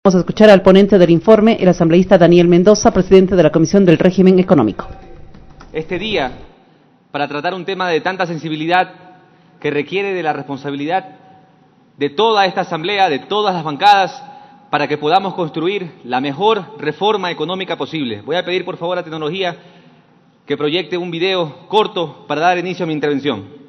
Vamos a escuchar al ponente del informe, el asambleísta Daniel Mendoza, presidente de la Comisión del Régimen Económico. Este día, para tratar un tema de tanta sensibilidad que requiere de la responsabilidad de toda esta asamblea, de todas las bancadas, para que podamos construir la mejor reforma económica posible. Voy a pedir por favor a tecnología que proyecte un video corto para dar inicio a mi intervención.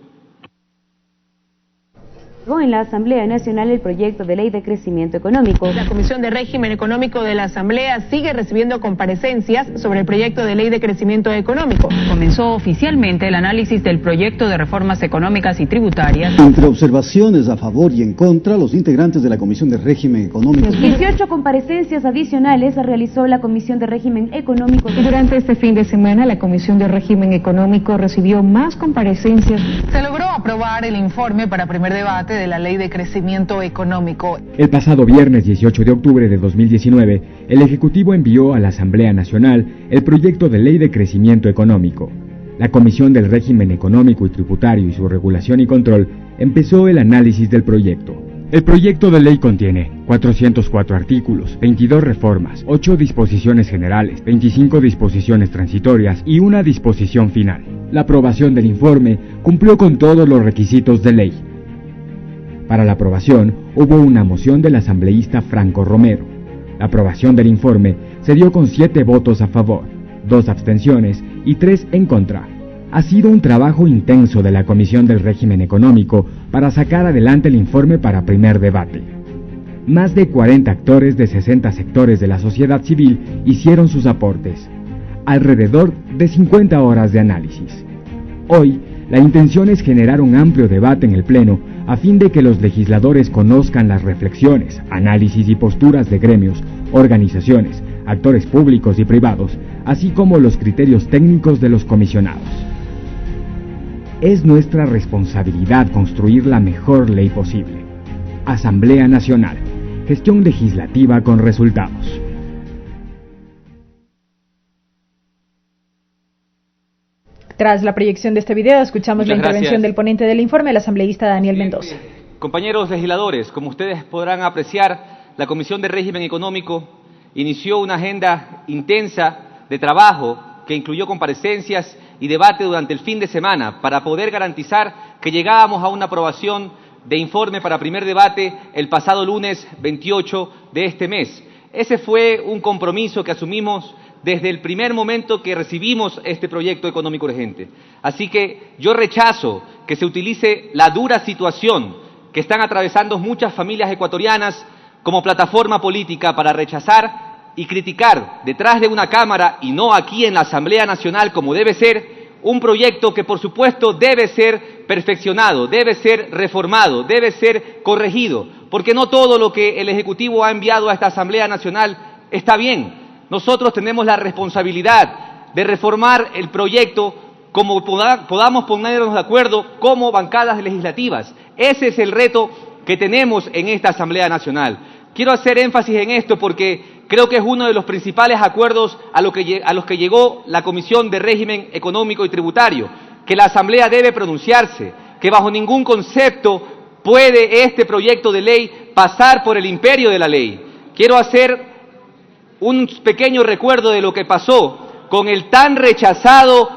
En la Asamblea Nacional el proyecto de ley de crecimiento económico. La Comisión de Régimen Económico de la Asamblea sigue recibiendo comparecencias sobre el proyecto de ley de crecimiento económico. Comenzó oficialmente el análisis del proyecto de reformas económicas y tributarias. Entre observaciones a favor y en contra, los integrantes de la Comisión de Régimen Económico. 18 comparecencias adicionales realizó la Comisión de Régimen Económico. Y durante este fin de semana la Comisión de Régimen Económico recibió más comparecencias. Se logró aprobar el informe para primer debate de la Ley de Crecimiento Económico. El pasado viernes 18 de octubre de 2019, el Ejecutivo envió a la Asamblea Nacional el proyecto de Ley de Crecimiento Económico. La Comisión del Régimen Económico y Tributario y su regulación y control empezó el análisis del proyecto. El proyecto de ley contiene 404 artículos, 22 reformas, 8 disposiciones generales, 25 disposiciones transitorias y una disposición final. La aprobación del informe cumplió con todos los requisitos de ley. Para la aprobación, hubo una moción del asambleísta Franco Romero. La aprobación del informe se dio con 7 votos a favor, 2 abstenciones y 3 en contra. Ha sido un trabajo intenso de la Comisión del Régimen Económico para sacar adelante el informe para primer debate. Más de 40 actores de 60 sectores de la sociedad civil hicieron sus aportes. Alrededor de 50 horas de análisis. Hoy, la intención es generar un amplio debate en el Pleno a fin de que los legisladores conozcan las reflexiones, análisis y posturas de gremios, organizaciones, actores públicos y privados, así como los criterios técnicos de los comisionados. Es nuestra responsabilidad construir la mejor ley posible. Asamblea Nacional, gestión legislativa con resultados. Tras la proyección de este video, escuchamos la intervención del ponente del informe, el asambleísta Daniel Mendoza. Compañeros legisladores, como ustedes podrán apreciar, la Comisión de Régimen Económico inició una agenda intensa de trabajo que incluyó comparecencias y debate durante el fin de semana para poder garantizar que llegábamos a una aprobación de informe para primer debate el pasado lunes 28 de este mes. Ese fue un compromiso que asumimos desde el primer momento que recibimos este proyecto económico urgente. Así que yo rechazo que se utilice la dura situación que están atravesando muchas familias ecuatorianas como plataforma política para rechazar y criticar detrás de una Cámara y no aquí en la Asamblea Nacional como debe ser, un proyecto que por supuesto debe ser perfeccionado, debe ser reformado, debe ser corregido, porque no todo lo que el Ejecutivo ha enviado a esta Asamblea Nacional está bien. Nosotros tenemos la responsabilidad de reformar el proyecto como podamos ponernos de acuerdo como bancadas legislativas. Ese es el reto que tenemos en esta Asamblea Nacional. Quiero hacer énfasis en esto porque creo que es uno de los principales acuerdos a los que llegó la Comisión de Régimen Económico y Tributario, que la Asamblea debe pronunciarse, que bajo ningún concepto puede este proyecto de ley pasar por el imperio de la ley. Quiero hacer un pequeño recuerdo de lo que pasó con el tan rechazado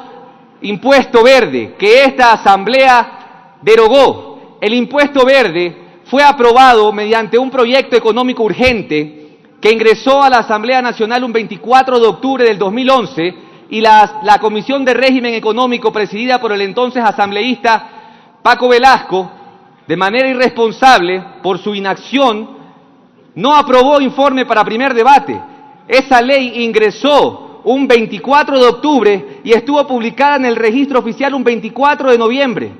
impuesto verde que esta Asamblea derogó. El impuesto verde fue aprobado mediante un proyecto económico urgente que ingresó a la Asamblea Nacional un 24 de octubre del 2011 y la Comisión de Régimen Económico presidida por el entonces asambleísta Paco Velasco, de manera irresponsable por su inacción, no aprobó informe para primer debate. Esa ley ingresó un 24 de octubre y estuvo publicada en el registro oficial un 24 de noviembre.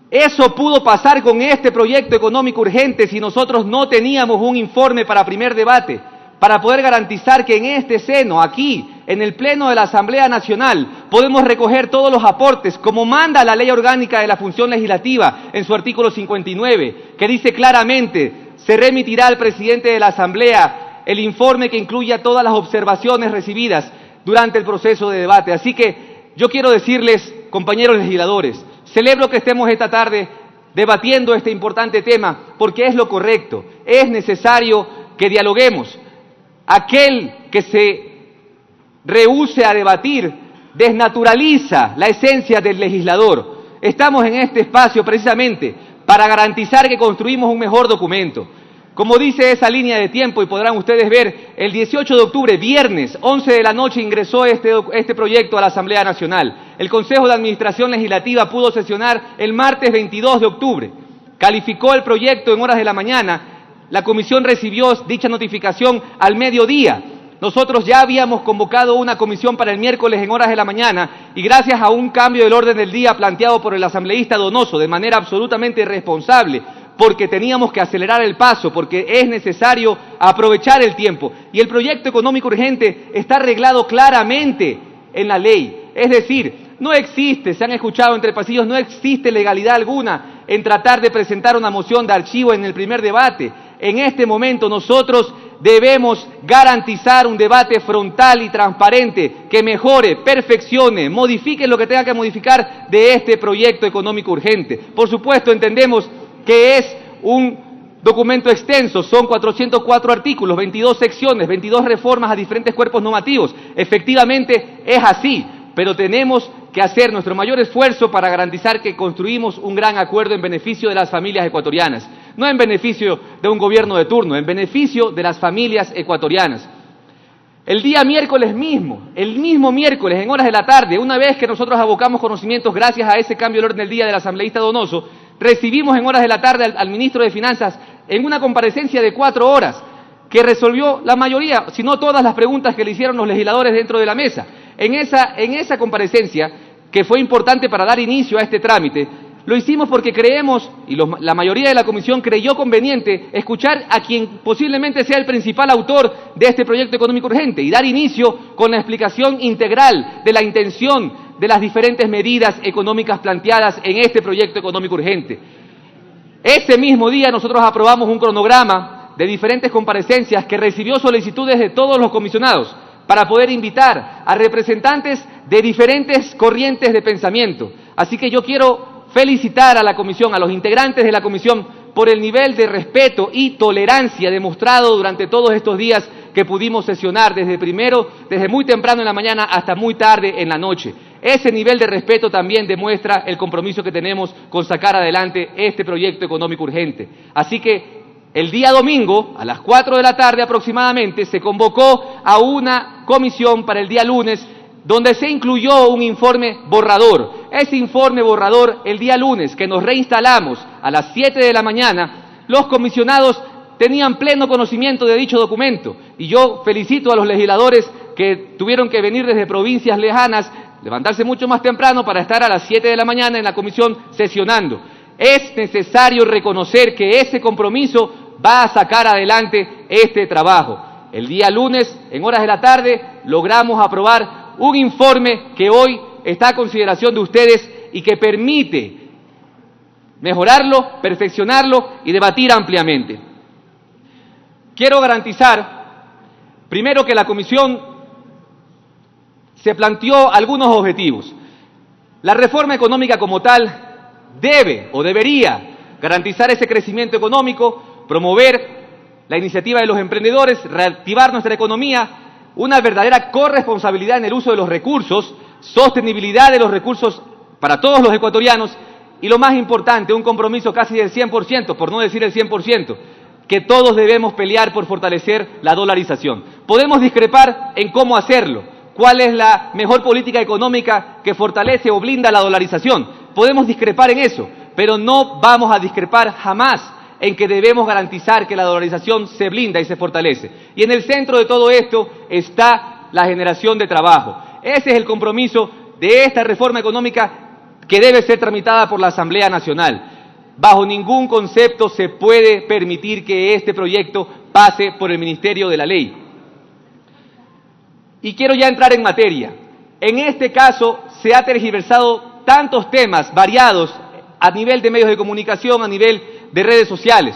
Eso pudo pasar con este proyecto económico urgente si nosotros no teníamos un informe para primer debate, para poder garantizar que en este seno, aquí, en el Pleno de la Asamblea Nacional, podemos recoger todos los aportes, como manda la Ley Orgánica de la Función Legislativa en su artículo 59, que dice claramente, se remitirá al presidente de la Asamblea el informe que incluya todas las observaciones recibidas durante el proceso de debate. Así que yo quiero decirles, compañeros legisladores, celebro que estemos esta tarde debatiendo este importante tema porque es lo correcto, es necesario que dialoguemos. aquel que se rehúse a debatir desnaturaliza la esencia del legislador. Estamos en este espacio precisamente para garantizar que construimos un mejor documento. Como dice esa línea de tiempo, y podrán ustedes ver, el 18 de octubre, viernes, 11 de la noche, ingresó este proyecto a la Asamblea Nacional. El Consejo de Administración Legislativa pudo sesionar el martes 22 de octubre. Calificó el proyecto en horas de la mañana. La comisión recibió dicha notificación al mediodía. Nosotros ya habíamos convocado una comisión para el miércoles en horas de la mañana y gracias a un cambio del orden del día planteado por el asambleísta Donoso de manera absolutamente irresponsable, porque teníamos que acelerar el paso, porque es necesario aprovechar el tiempo. Y el proyecto económico urgente está arreglado claramente en la ley. Es decir, no existe, se han escuchado entre pasillos, no existe legalidad alguna en tratar de presentar una moción de archivo en el primer debate. En este momento nosotros debemos garantizar un debate frontal y transparente que mejore, perfeccione, modifique lo que tenga que modificar de este proyecto económico urgente. Por supuesto, entendemos que es un documento extenso, son 404 artículos, 22 secciones, 22 reformas a diferentes cuerpos normativos. Efectivamente es así, pero tenemos que hacer nuestro mayor esfuerzo para garantizar que construimos un gran acuerdo en beneficio de las familias ecuatorianas, no en beneficio de un gobierno de turno, en beneficio de las familias ecuatorianas. El día miércoles mismo, el mismo miércoles, en horas de la tarde, una vez que nosotros abocamos conocimientos gracias a ese cambio del orden del día del asambleísta Donoso, recibimos en horas de la tarde al ministro de Finanzas en una comparecencia de 4 horas que resolvió la mayoría, si no todas las preguntas que le hicieron los legisladores dentro de la mesa. En esa comparecencia, que fue importante para dar inicio a este trámite, lo hicimos porque creemos, y la mayoría de la comisión creyó conveniente, escuchar a quien posiblemente sea el principal autor de este proyecto económico urgente y dar inicio con la explicación integral de la intención de las diferentes medidas económicas planteadas en este proyecto económico urgente. Ese mismo día nosotros aprobamos un cronograma de diferentes comparecencias que recibió solicitudes de todos los comisionados para poder invitar a representantes de diferentes corrientes de pensamiento. Así que yo quiero felicitar a la comisión, a los integrantes de la comisión, por el nivel de respeto y tolerancia demostrado durante todos estos días que pudimos sesionar desde muy temprano en la mañana hasta muy tarde en la noche. Ese nivel de respeto también demuestra el compromiso que tenemos con sacar adelante este proyecto económico urgente. Así que el día domingo, a las 4 de la tarde aproximadamente, se convocó a una comisión para el día lunes, donde se incluyó un informe borrador. Ese informe borrador, el día lunes, que nos reinstalamos a las 7 de la mañana, los comisionados tenían pleno conocimiento de dicho documento. Y yo felicito a los legisladores que tuvieron que venir desde provincias lejanas, levantarse mucho más temprano para estar a las 7 de la mañana en la comisión sesionando. Es necesario reconocer que ese compromiso va a sacar adelante este trabajo. El día lunes, en horas de la tarde, logramos aprobar un informe que hoy está a consideración de ustedes y que permite mejorarlo, perfeccionarlo y debatir ampliamente. Quiero garantizar, primero, que la comisión se planteó algunos objetivos. La reforma económica como tal debe o debería garantizar ese crecimiento económico, promover la iniciativa de los emprendedores, reactivar nuestra economía, una verdadera corresponsabilidad en el uso de los recursos, sostenibilidad de los recursos para todos los ecuatorianos y, lo más importante, un compromiso casi del 100%, por no decir el 100%, que todos debemos pelear por fortalecer la dolarización. Podemos discrepar en cómo hacerlo, cuál es la mejor política económica que fortalece o blinda la dolarización. Podemos discrepar en eso, pero no vamos a discrepar jamás en que debemos garantizar que la dolarización se blinda y se fortalece. Y en el centro de todo esto está la generación de trabajo. Ese es el compromiso de esta reforma económica que debe ser tramitada por la Asamblea Nacional. Bajo ningún concepto se puede permitir que este proyecto pase por el Ministerio de la Ley. Y quiero ya entrar en materia. En este caso se ha tergiversado tantos temas variados a nivel de medios de comunicación, a nivel de redes sociales,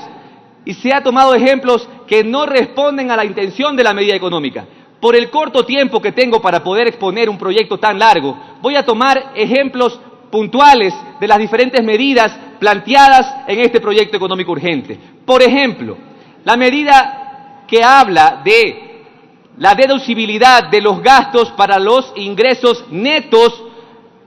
y se ha tomado ejemplos que no responden a la intención de la medida económica. Por el corto tiempo que tengo para poder exponer un proyecto tan largo, voy a tomar ejemplos puntuales de las diferentes medidas planteadas en este proyecto económico urgente. Por ejemplo, la medida que habla de la deducibilidad de los gastos para los ingresos netos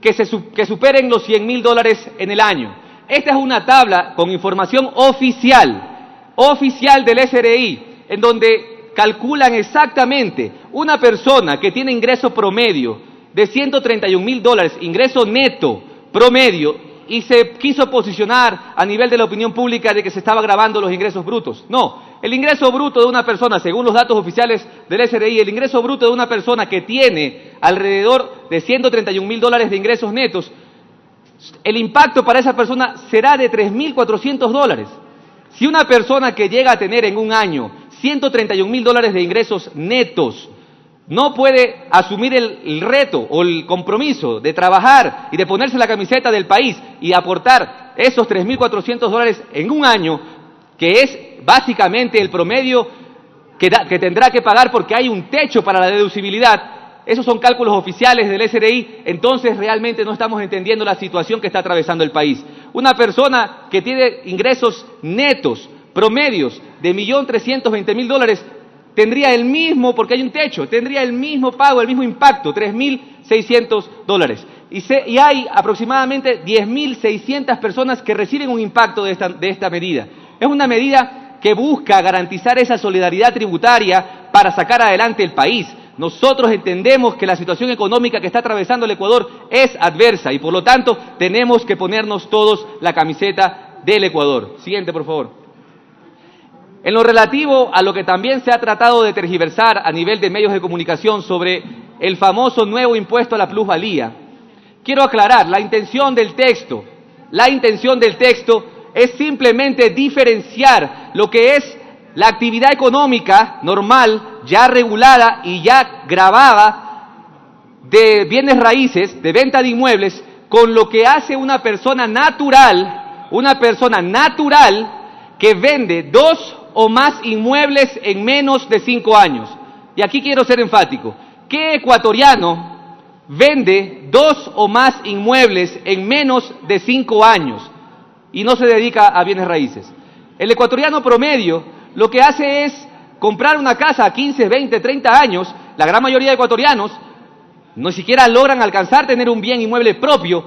que superen los $100.000 en el año. Esta es una tabla con información oficial del SRI, en donde calculan exactamente una persona que tiene ingreso promedio de $131.000, ingreso neto promedio, y se quiso posicionar a nivel de la opinión pública de que se estaba grabando los ingresos brutos. No, el ingreso bruto de una persona, según los datos oficiales del SRI, el ingreso bruto de una persona que tiene alrededor de $131.000 de ingresos netos, el impacto para esa persona será de $3.400. Si una persona que llega a tener en un año $131.000 de ingresos netos no puede asumir el reto o el compromiso de trabajar y de ponerse la camiseta del país y aportar esos $3.400 en un año, que es básicamente el promedio que tendrá que pagar porque hay un techo para la deducibilidad, esos son cálculos oficiales del SRI, entonces realmente no estamos entendiendo la situación que está atravesando el país. Una persona que tiene ingresos netos, promedios de $1.320.000, tendría el mismo, porque hay un techo, tendría el mismo pago, el mismo impacto, $3.600. Y hay aproximadamente 10.600 personas que reciben un impacto de esta medida. Es una medida que busca garantizar esa solidaridad tributaria para sacar adelante el país. Nosotros entendemos que la situación económica que está atravesando el Ecuador es adversa y por lo tanto tenemos que ponernos todos la camiseta del Ecuador. Siguiente, por favor. En lo relativo a lo que también se ha tratado de tergiversar a nivel de medios de comunicación sobre el famoso nuevo impuesto a la plusvalía, quiero aclarar, la intención del texto es simplemente diferenciar lo que es la actividad económica normal, ya regulada y ya gravada de bienes raíces, de venta de inmuebles, con lo que hace una persona natural que vende 2 o más inmuebles en menos de 5 años. Y aquí quiero ser enfático. ¿Qué ecuatoriano vende 2 o más inmuebles en menos de 5 años y no se dedica a bienes raíces? El ecuatoriano promedio lo que hace es comprar una casa a 15, 20, 30 años. La gran mayoría de ecuatorianos no siquiera logran alcanzar tener un bien inmueble propio.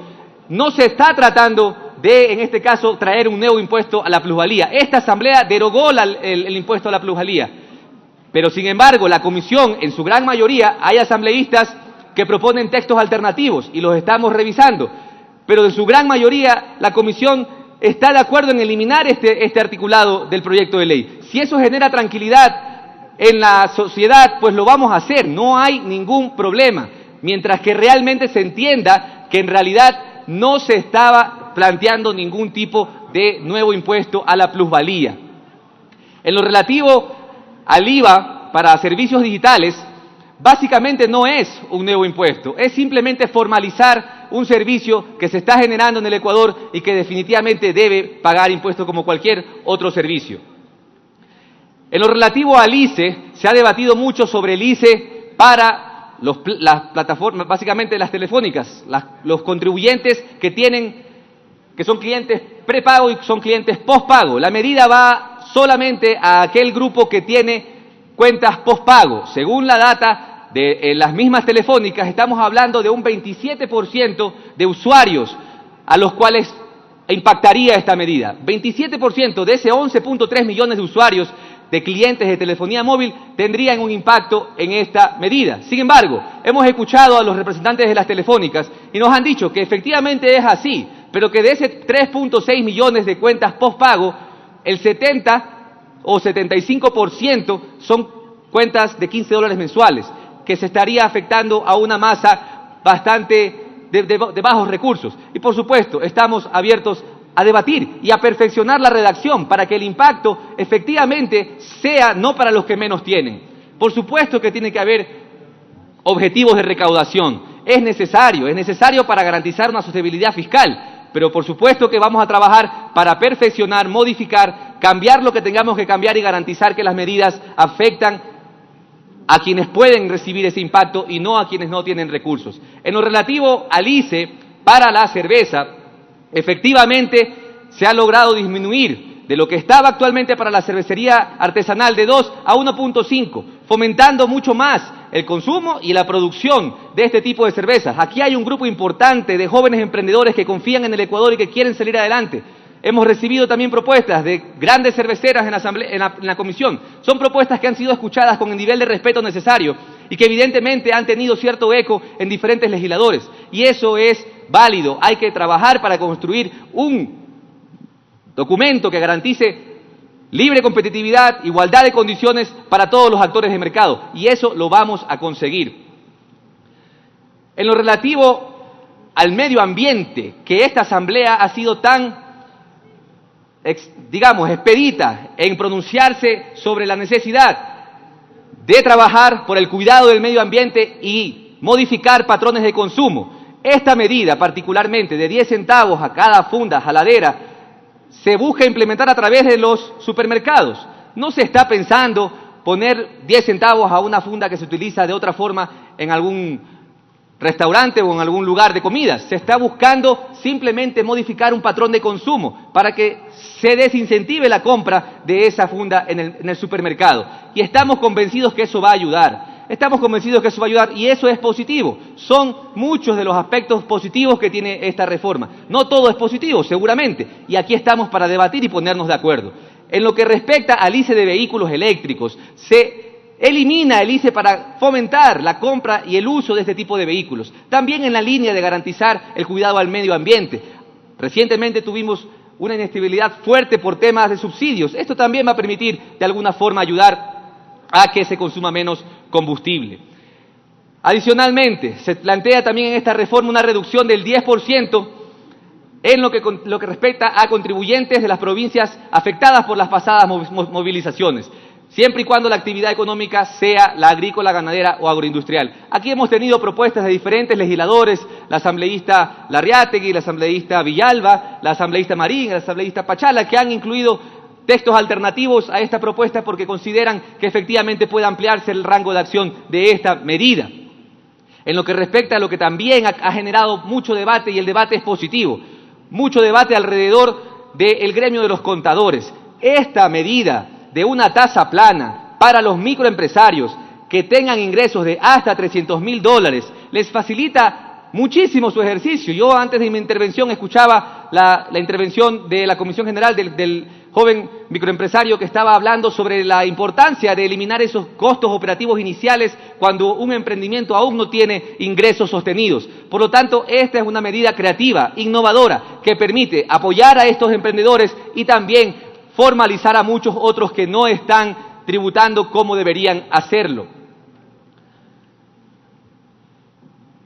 No se está tratando de, en este caso, traer un nuevo impuesto a la plusvalía. Esta asamblea derogó el impuesto a la plusvalía. Pero, sin embargo, la comisión, en su gran mayoría, hay asambleístas que proponen textos alternativos y los estamos revisando. Pero, de su gran mayoría, la comisión está de acuerdo en eliminar este articulado del proyecto de ley. Si eso genera tranquilidad en la sociedad, pues lo vamos a hacer. No hay ningún problema. Mientras que realmente se entienda que en realidad no se estaba planteando ningún tipo de nuevo impuesto a la plusvalía. En lo relativo al IVA para servicios digitales, básicamente no es un nuevo impuesto, es simplemente formalizar un servicio que se está generando en el Ecuador y que definitivamente debe pagar impuestos como cualquier otro servicio. En lo relativo al ICE, se ha debatido mucho sobre el ICE para las plataformas, básicamente las telefónicas, los contribuyentes que son clientes prepago y son clientes postpago. La medida va solamente a aquel grupo que tiene cuentas postpago. Según la data de las mismas telefónicas, estamos hablando de un 27% de usuarios a los cuales impactaría esta medida. 27% de ese 11.3 millones de usuarios de clientes de telefonía móvil tendrían un impacto en esta medida. Sin embargo, hemos escuchado a los representantes de las telefónicas y nos han dicho que efectivamente es así, pero que de ese 3.6 millones de cuentas postpago, el 70 o 75% son cuentas de $15 mensuales, que se estaría afectando a una masa bastante de bajos recursos. Y por supuesto, estamos abiertos a debatir y a perfeccionar la redacción para que el impacto efectivamente sea no para los que menos tienen. Por supuesto que tiene que haber objetivos de recaudación. Es necesario para garantizar una sostenibilidad fiscal, pero por supuesto que vamos a trabajar para perfeccionar, modificar, cambiar lo que tengamos que cambiar y garantizar que las medidas afectan a quienes pueden recibir ese impacto y no a quienes no tienen recursos. En lo relativo al ICE para la cerveza, efectivamente se ha logrado disminuir de lo que estaba actualmente para la cervecería artesanal de 2 a 1.5, fomentando mucho más el consumo y la producción de este tipo de cervezas. Aquí hay un grupo importante de jóvenes emprendedores que confían en el Ecuador y que quieren salir adelante. Hemos recibido también propuestas de grandes cerveceras en la comisión. Son propuestas que han sido escuchadas con el nivel de respeto necesario y que evidentemente han tenido cierto eco en diferentes legisladores. Y eso es válido. Hay que trabajar para construir un documento que garantice libre competitividad, igualdad de condiciones para todos los actores de mercado. Y eso lo vamos a conseguir. En lo relativo al medio ambiente, que esta asamblea ha sido tan expedita en pronunciarse sobre la necesidad de trabajar por el cuidado del medio ambiente y modificar patrones de consumo. Esta medida, particularmente de 10 centavos a cada funda jaladera, se busca implementar a través de los supermercados. No se está pensando poner 10 centavos a una funda que se utiliza de otra forma en algún restaurante o en algún lugar de comidas. Se está buscando simplemente modificar un patrón de consumo para que se desincentive la compra de esa funda en el supermercado. Y estamos convencidos que eso va a ayudar. Estamos convencidos que eso va a ayudar y eso es positivo. Son muchos de los aspectos positivos que tiene esta reforma. No todo es positivo, seguramente. Y aquí estamos para debatir y ponernos de acuerdo. En lo que respecta al ICE de vehículos eléctricos, se elimina el ICE para fomentar la compra y el uso de este tipo de vehículos. También en la línea de garantizar el cuidado al medio ambiente. Recientemente tuvimos una inestabilidad fuerte por temas de subsidios. Esto también va a permitir de alguna forma ayudar a que se consuma menos combustible. Adicionalmente, se plantea también en esta reforma una reducción del 10% en lo que respecta a contribuyentes de las provincias afectadas por las pasadas movilizaciones, siempre y cuando la actividad económica sea la agrícola, ganadera o agroindustrial. Aquí hemos tenido propuestas de diferentes legisladores, la asambleísta Larriategui, la asambleísta Villalba, la asambleísta Marín, la asambleísta Pachala, que han incluido textos alternativos a esta propuesta porque consideran que efectivamente puede ampliarse el rango de acción de esta medida. En lo que respecta a lo que también ha generado mucho debate, y el debate es positivo, mucho debate alrededor del gremio de los contadores. Esta medida de una tasa plana para los microempresarios que tengan ingresos de hasta $300.000 les facilita muchísimo su ejercicio. Yo antes de mi intervención escuchaba la intervención de la Comisión General del joven microempresario que estaba hablando sobre la importancia de eliminar esos costos operativos iniciales cuando un emprendimiento aún no tiene ingresos sostenidos. Por lo tanto, esta es una medida creativa, innovadora, que permite apoyar a estos emprendedores y también formalizar a muchos otros que no están tributando como deberían hacerlo.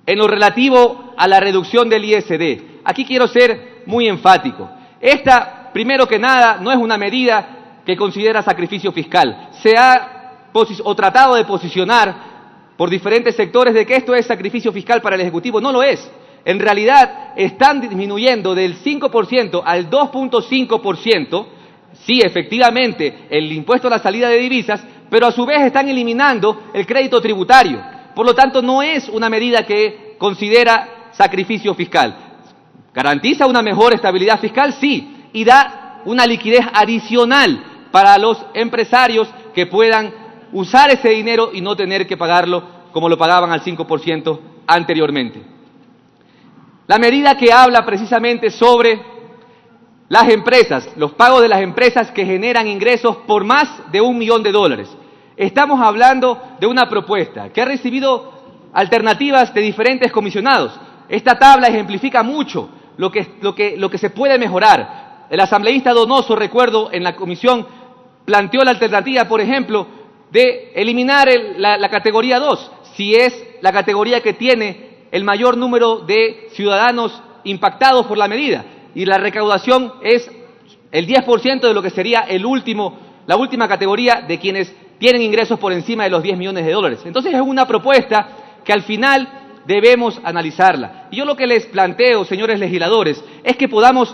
En lo relativo a la reducción del ISD, aquí quiero ser muy enfático. Esta, primero que nada, no es una medida que considera sacrificio fiscal. Se ha tratado de posicionar por diferentes sectores de que esto es sacrificio fiscal para el Ejecutivo. No lo es. En realidad, están disminuyendo del 5% al 2.5%, sí, efectivamente, el impuesto a la salida de divisas, pero a su vez están eliminando el crédito tributario. Por lo tanto, no es una medida que considera sacrificio fiscal. ¿Garantiza una mejor estabilidad fiscal? Sí, y da una liquidez adicional para los empresarios que puedan usar ese dinero y no tener que pagarlo como lo pagaban al 5% anteriormente. La medida que habla precisamente sobre las empresas, los pagos de las empresas que generan ingresos por más de $1 millón. Estamos hablando de una propuesta que ha recibido alternativas de diferentes comisionados. Esta tabla ejemplifica mucho lo que se puede mejorar. El asambleísta Donoso, recuerdo, en la comisión planteó la alternativa, por ejemplo, de eliminar la categoría 2, si es la categoría que tiene el mayor número de ciudadanos impactados por la medida, y la recaudación es el 10% de lo que sería la última categoría de quienes tienen ingresos por encima de los $10 millones. Entonces es una propuesta que al final debemos analizarla. Y yo lo que les planteo, señores legisladores, es que podamos,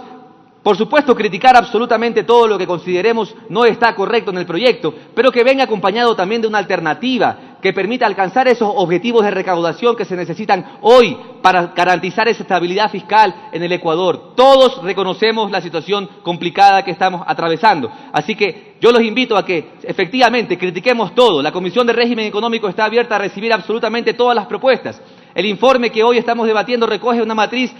por supuesto, criticar absolutamente todo lo que consideremos no está correcto en el proyecto, pero que venga acompañado también de una alternativa que permita alcanzar esos objetivos de recaudación que se necesitan hoy para garantizar esa estabilidad fiscal en el Ecuador. Todos reconocemos la situación complicada que estamos atravesando. Así que yo los invito a que efectivamente critiquemos todo. La Comisión de Régimen Económico está abierta a recibir absolutamente todas las propuestas. El informe que hoy estamos debatiendo recoge una matriz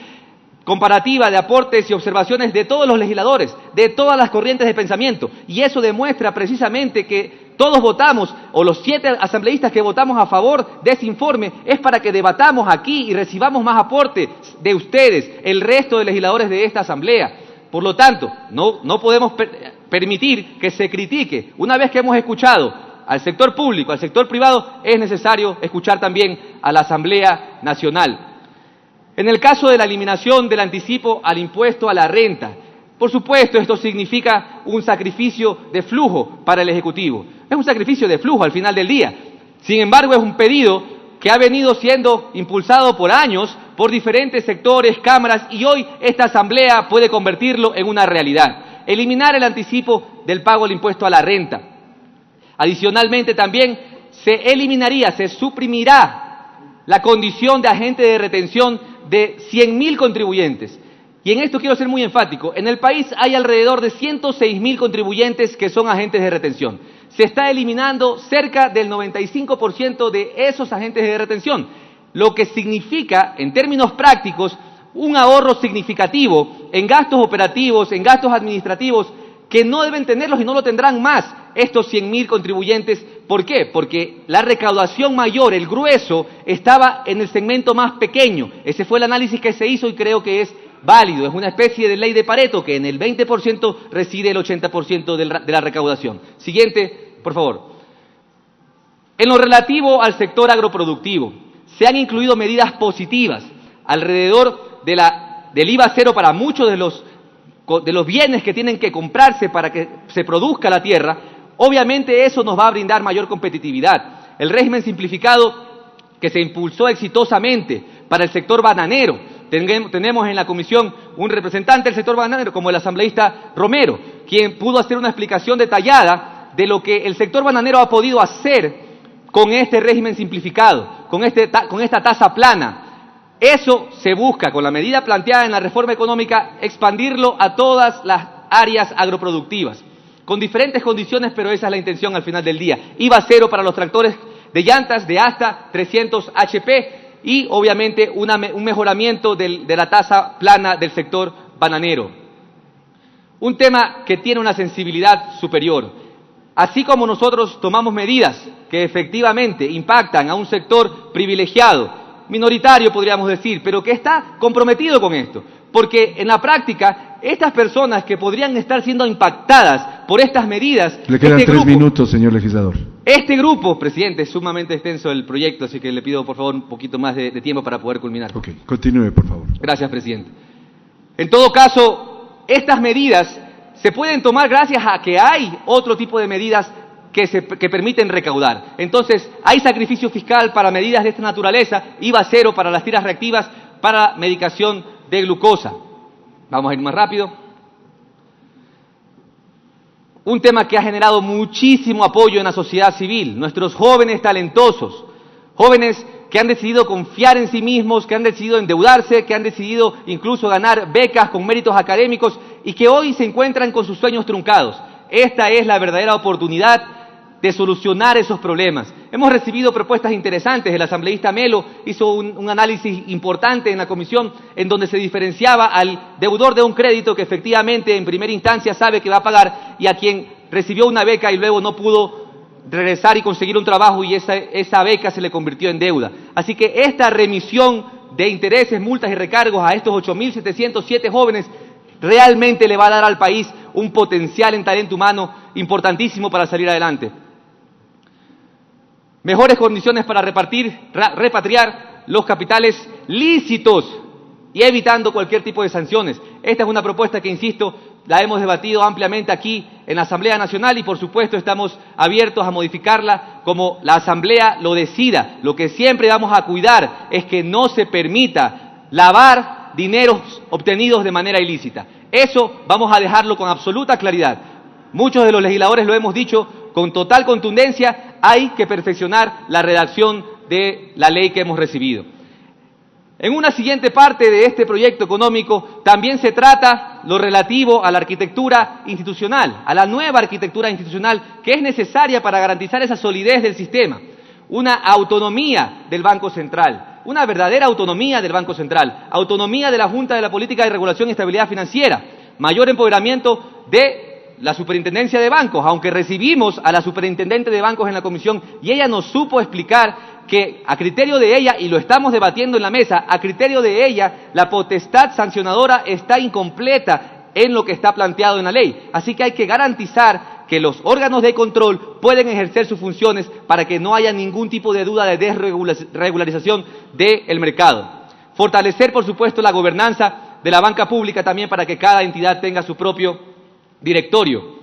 comparativa de aportes y observaciones de todos los legisladores, de todas las corrientes de pensamiento, y eso demuestra precisamente que todos votamos, o los 7 asambleístas que votamos a favor de ese informe, es para que debatamos aquí y recibamos más aportes de ustedes, el resto de legisladores de esta asamblea. Por lo tanto, no podemos permitir que se critique. Una vez que hemos escuchado al sector público, al sector privado, es necesario escuchar también a la Asamblea Nacional. En el caso de la eliminación del anticipo al impuesto a la renta, por supuesto esto significa un sacrificio de flujo para el Ejecutivo. Es un sacrificio de flujo al final del día. Sin embargo, es un pedido que ha venido siendo impulsado por años por diferentes sectores, cámaras, y hoy esta Asamblea puede convertirlo en una realidad. Eliminar el anticipo del pago del impuesto a la renta. Adicionalmente también se suprimirá la condición de agente de retención de 100.000 contribuyentes. Y en esto quiero ser muy enfático. En el país hay alrededor de 106.000 contribuyentes que son agentes de retención. Se está eliminando cerca del 95% de esos agentes de retención, lo que significa, en términos prácticos, un ahorro significativo en gastos operativos, en gastos administrativos, que no deben tenerlos y no lo tendrán más estos 100.000 contribuyentes. ¿Por qué? Porque la recaudación mayor, el grueso, estaba en el segmento más pequeño. Ese fue el análisis que se hizo y creo que es válido. Es una especie de ley de Pareto, que en el 20% reside el 80% de la recaudación. Siguiente, por favor. En lo relativo al sector agroproductivo, se han incluido medidas positivas alrededor del IVA cero para muchos de los bienes que tienen que comprarse para que se produzca la tierra. Obviamente eso nos va a brindar mayor competitividad. El régimen simplificado que se impulsó exitosamente para el sector bananero. Tenemos en la comisión un representante del sector bananero como el asambleísta Romero, quien pudo hacer una explicación detallada de lo que el sector bananero ha podido hacer con este régimen simplificado, con esta tasa plana. Eso se busca, con la medida planteada en la reforma económica, expandirlo a todas las áreas agroproductivas, con diferentes condiciones, pero esa es la intención al final del día. IVA cero para los tractores de llantas de hasta 300 HP y, obviamente, un mejoramiento de la tasa plana del sector bananero. Un tema que tiene una sensibilidad superior. Así como nosotros tomamos medidas que efectivamente impactan a un sector privilegiado, minoritario podríamos decir, pero que está comprometido con esto, porque en la práctica estas personas que podrían estar siendo impactadas por estas medidas... Le quedan 3 minutos, señor legislador. Este grupo, presidente, es sumamente extenso el proyecto, así que le pido por favor un poquito más de tiempo para poder culminar. Ok, continúe, por favor. Gracias, presidente. En todo caso, estas medidas se pueden tomar gracias a que hay otro tipo de medidas que permiten recaudar. Entonces, hay sacrificio fiscal para medidas de esta naturaleza, IVA cero para las tiras reactivas, para medicación de glucosa. Vamos a ir más rápido. Un tema que ha generado muchísimo apoyo en la sociedad civil, nuestros jóvenes talentosos, jóvenes que han decidido confiar en sí mismos, que han decidido endeudarse, que han decidido incluso ganar becas con méritos académicos y que hoy se encuentran con sus sueños truncados. Esta es la verdadera oportunidad de solucionar esos problemas. Hemos recibido propuestas interesantes. El asambleísta Melo hizo un análisis importante en la comisión en donde se diferenciaba al deudor de un crédito que efectivamente en primera instancia sabe que va a pagar y a quien recibió una beca y luego no pudo regresar y conseguir un trabajo y esa beca se le convirtió en deuda. Así que esta remisión de intereses, multas y recargos a estos 8.707 jóvenes realmente le va a dar al país un potencial en talento humano importantísimo para salir adelante. Mejores condiciones para repatriar los capitales lícitos y evitando cualquier tipo de sanciones. Esta es una propuesta que, insisto, la hemos debatido ampliamente aquí en la Asamblea Nacional y, por supuesto, estamos abiertos a modificarla como la Asamblea lo decida. Lo que siempre vamos a cuidar es que no se permita lavar dineros obtenidos de manera ilícita. Eso vamos a dejarlo con absoluta claridad. Muchos de los legisladores lo hemos dicho con total contundencia. hay que perfeccionar la redacción de la ley que hemos recibido. En una siguiente parte de este proyecto económico también se trata lo relativo a la arquitectura institucional, a la nueva arquitectura institucional que es necesaria para garantizar esa solidez del sistema, una autonomía del Banco Central, una verdadera autonomía del Banco Central, autonomía de la Junta de la Política de Regulación y Estabilidad Financiera, mayor empoderamiento de la Superintendencia de Bancos, aunque recibimos a la Superintendente de Bancos en la comisión y ella nos supo explicar que a criterio de ella, y lo estamos debatiendo en la mesa, a criterio de ella, la potestad sancionadora está incompleta en lo que está planteado en la ley. Así que hay que garantizar que los órganos de control pueden ejercer sus funciones para que no haya ningún tipo de duda de desregularización del mercado. Fortalecer, por supuesto, la gobernanza de la banca pública también para que cada entidad tenga su propio directorio.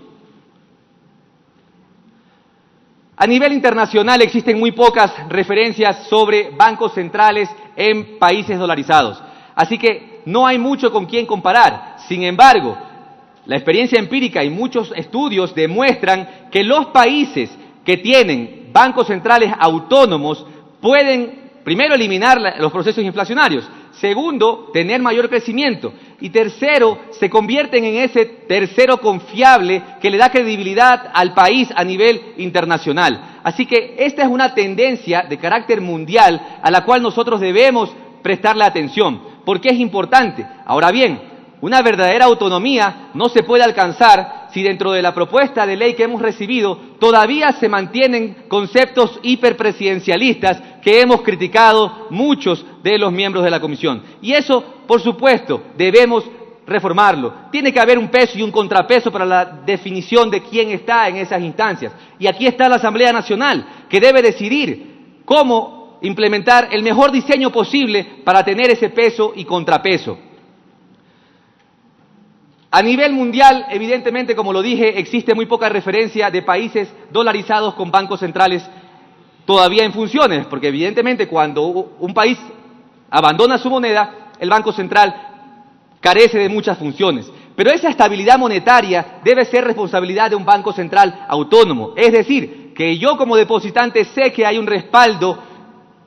A nivel internacional existen muy pocas referencias sobre bancos centrales en países dolarizados, así que no hay mucho con quién comparar. Sin embargo, la experiencia empírica y muchos estudios demuestran que los países que tienen bancos centrales autónomos pueden, primero, eliminar los procesos inflacionarios, segundo, tener mayor crecimiento, y tercero, se convierten en ese tercero confiable que le da credibilidad al país a nivel internacional. Así que esta es una tendencia de carácter mundial a la cual nosotros debemos prestarle atención, porque es importante. Ahora bien, una verdadera autonomía no se puede alcanzar si dentro de la propuesta de ley que hemos recibido todavía se mantienen conceptos hiperpresidencialistas que hemos criticado muchos de los miembros de la comisión. Y eso, por supuesto, debemos reformarlo. Tiene que haber un peso y un contrapeso para la definición de quién está en esas instancias. Y aquí está la Asamblea Nacional, que debe decidir cómo implementar el mejor diseño posible para tener ese peso y contrapeso. A nivel mundial, evidentemente, como lo dije, existe muy poca referencia de países dolarizados con bancos centrales todavía en funciones, porque evidentemente cuando un país abandona su moneda, el Banco Central carece de muchas funciones. Pero esa estabilidad monetaria debe ser responsabilidad de un Banco Central autónomo. Es decir, que yo como depositante sé que hay un respaldo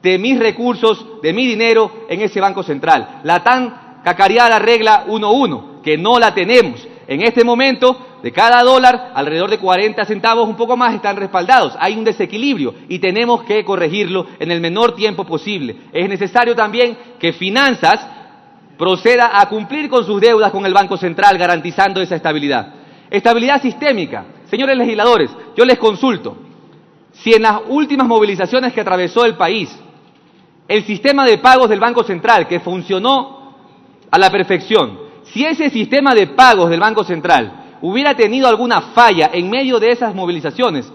de mis recursos, de mi dinero en ese Banco Central. La tan cacareada regla 1-1, que no la tenemos. En este momento, de cada dólar, alrededor de 40 centavos, un poco más, están respaldados. Hay un desequilibrio y tenemos que corregirlo en el menor tiempo posible. Es necesario también que Finanzas proceda a cumplir con sus deudas con el Banco Central, garantizando esa estabilidad. Estabilidad sistémica. Señores legisladores, yo les consulto, si en las últimas movilizaciones que atravesó el país, el sistema de pagos del Banco Central, que funcionó a la perfección, si ese sistema de pagos del Banco Central hubiera tenido alguna falla en medio de esas movilizaciones,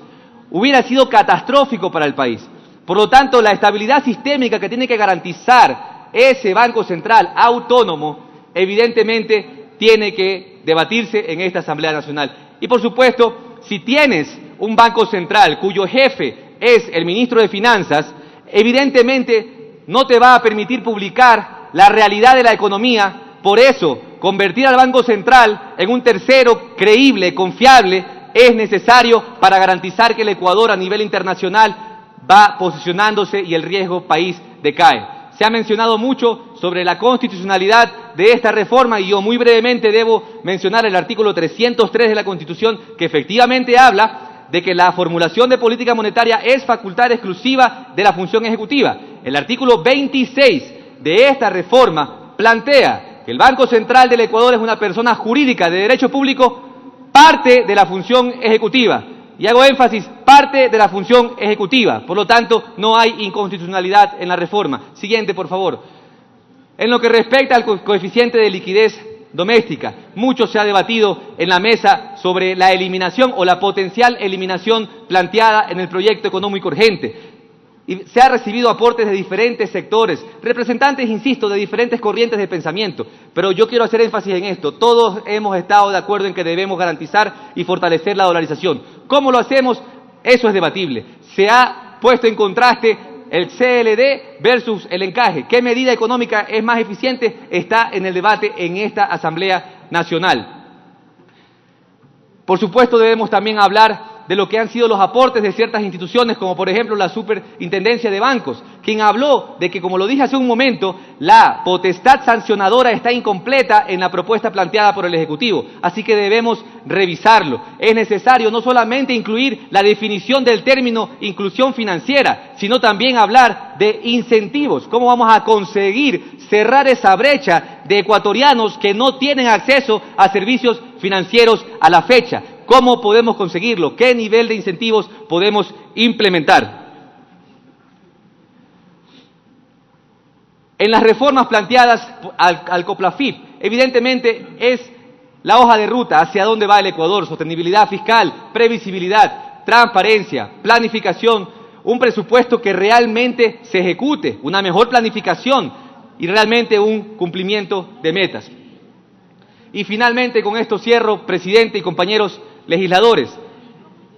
hubiera sido catastrófico para el país. Por lo tanto, la estabilidad sistémica que tiene que garantizar ese Banco Central autónomo, evidentemente tiene que debatirse en esta Asamblea Nacional. Y por supuesto, si tienes un Banco Central cuyo jefe es el ministro de Finanzas, evidentemente no te va a permitir publicar la realidad de la economía. Por eso, convertir al Banco Central en un tercero creíble, confiable, es necesario para garantizar que el Ecuador a nivel internacional va posicionándose y el riesgo país decae. Se ha mencionado mucho sobre la constitucionalidad de esta reforma y yo muy brevemente debo mencionar el artículo 303 de la Constitución, que efectivamente habla de que la formulación de política monetaria es facultad exclusiva de la función ejecutiva. El artículo 26 de esta reforma plantea que el Banco Central del Ecuador es una persona jurídica de derecho público, parte de la función ejecutiva. Y hago énfasis, parte de la función ejecutiva. Por lo tanto, no hay inconstitucionalidad en la reforma. Siguiente, por favor. En lo que respecta al coeficiente de liquidez doméstica, mucho se ha debatido en la mesa sobre la eliminación o la potencial eliminación planteada en el proyecto económico urgente. Y se ha recibido aportes de diferentes sectores, representantes, insisto, de diferentes corrientes de pensamiento. Pero yo quiero hacer énfasis en esto. Todos hemos estado de acuerdo en que debemos garantizar y fortalecer la dolarización. ¿Cómo lo hacemos? Eso es debatible. Se ha puesto en contraste el CLD versus el encaje. ¿Qué medida económica es más eficiente? Está en el debate en esta Asamblea Nacional. Por supuesto, debemos también hablar de lo que han sido los aportes de ciertas instituciones, como por ejemplo la Superintendencia de Bancos, quien habló de que, como lo dije hace un momento, la potestad sancionadora está incompleta en la propuesta planteada por el Ejecutivo, así que debemos revisarlo. Es necesario no solamente incluir la definición del término inclusión financiera, sino también hablar de incentivos. ¿Cómo vamos a conseguir cerrar esa brecha de ecuatorianos que no tienen acceso a servicios financieros a la fecha? ¿Cómo podemos conseguirlo? ¿Qué nivel de incentivos podemos implementar? En las reformas planteadas al COPLAFIP, evidentemente es la hoja de ruta hacia dónde va el Ecuador: sostenibilidad fiscal, previsibilidad, transparencia, planificación, un presupuesto que realmente se ejecute, una mejor planificación y realmente un cumplimiento de metas. Y finalmente, con esto cierro, presidente y compañeros legisladores,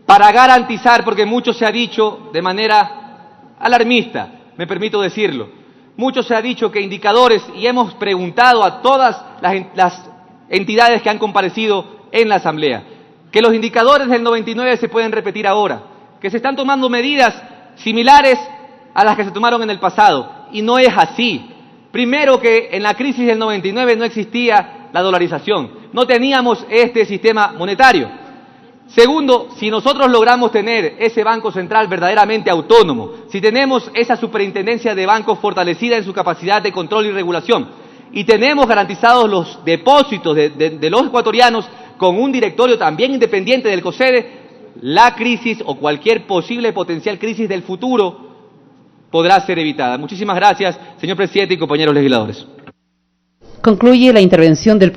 para garantizar, porque mucho se ha dicho de manera alarmista, me permito decirlo, mucho se ha dicho que indicadores, y hemos preguntado a todas las entidades que han comparecido en la Asamblea, que los indicadores del 99 se pueden repetir ahora, que se están tomando medidas similares a las que se tomaron en el pasado, y no es así. Primero, que en la crisis del 99 no existía la dolarización, no teníamos este sistema monetario. Segundo, si nosotros logramos tener ese Banco Central verdaderamente autónomo, si tenemos esa superintendencia de bancos fortalecida en su capacidad de control y regulación, y tenemos garantizados los depósitos de los ecuatorianos con un directorio también independiente del COSEDE, la crisis o cualquier posible potencial crisis del futuro podrá ser evitada. Muchísimas gracias, señor presidente y compañeros legisladores. Concluye la intervención del